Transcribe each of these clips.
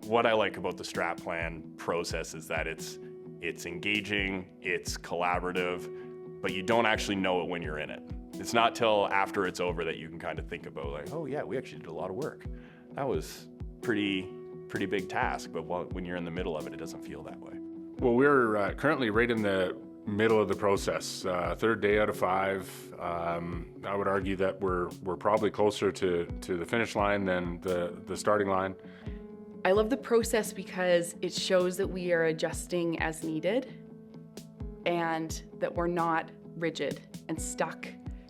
What I like about the strat plan process is that it's engaging, it's collaborative, but you don't actually know it when you're in it. It's not till after it's over that you can kind of think about like, oh yeah, we actually did a lot of work. That was pretty big task, but when you're in the middle of it, it doesn't feel that way. Well, we're currently right in the middle of the process. Third day out of 5. I would argue that we're probably closer to the finish line than the starting line. I love the process because it shows that we are adjusting as needed and that we're not rigid and stuck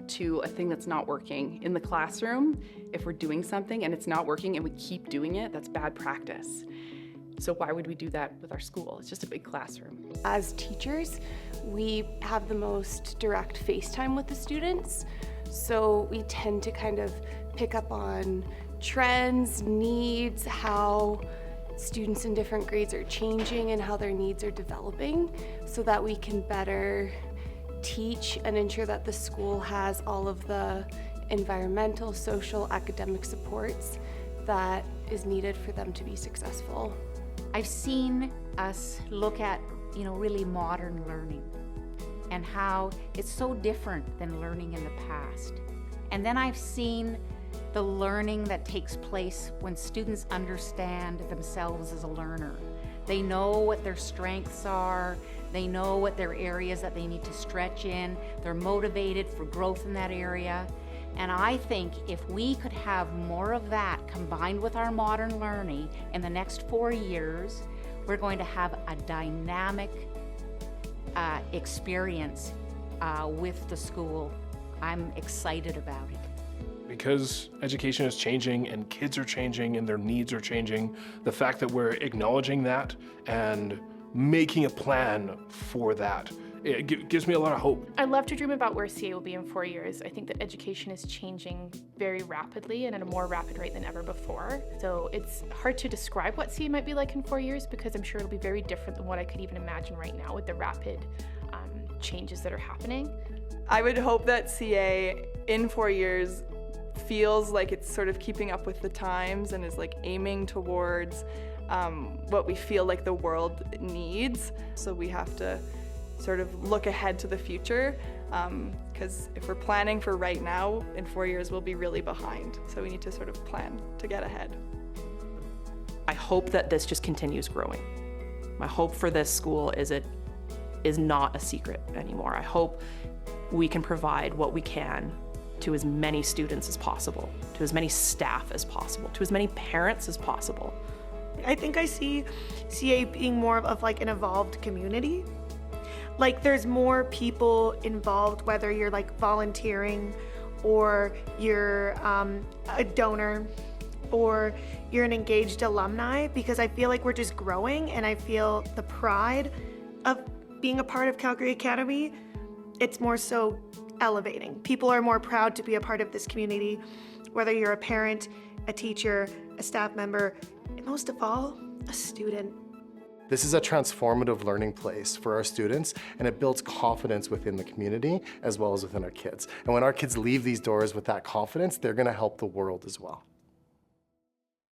to a thing that's not working. In the classroom, if we're doing something and it's not working and we keep doing it, that's bad practice. So why would we do that with our school? It's just a big classroom. As teachers, we have the most direct face time with the students, so we tend to kind of pick up on trends, needs, how students in different grades are changing and how their needs are developing, so that we can better teach and ensure that the school has all of the environmental, social, academic supports that is needed for them to be successful. I've seen us look at, really modern learning and how it's so different than learning in the past. And then I've seen the learning that takes place when students understand themselves as a learner. They know what their strengths are, they know what their areas that they need to stretch in, they're motivated for growth in that area. And I think if we could have more of that combined with our modern learning in the next 4 years, we're going to have a dynamic experience with the school. I'm excited about it. Because education is changing and kids are changing and their needs are changing, the fact that we're acknowledging that and making a plan for that, it gives me a lot of hope. I love to dream about where CA will be in 4 years. I think that education is changing very rapidly and at a more rapid rate than ever before. So it's hard to describe what CA might be like in 4 years because I'm sure it'll be very different than what I could even imagine right now with the rapid changes that are happening. I would hope that CA in 4 years feels like it's sort of keeping up with the times and is like aiming towards what we feel like the world needs. So we have to sort of look ahead to the future, because if we're planning for right now, in 4 years we'll be really behind. So we need to sort of plan to get ahead. I hope that this just continues growing. My hope for this school is it is not a secret anymore. I hope we can provide what we can to as many students as possible, to as many staff as possible, to as many parents as possible. I think I see CA being more of like an evolved community. Like there's more people involved, whether you're like volunteering or you're a donor or you're an engaged alumni, because I feel like we're just growing and I feel the pride of being a part of Calgary Academy. It's more so elevating. People are more proud to be a part of this community, whether you're a parent, a teacher, a staff member, and most of all, a student. This is a transformative learning place for our students, and it builds confidence within the community as well as within our kids. And when our kids leave these doors with that confidence, they're going to help the world as well.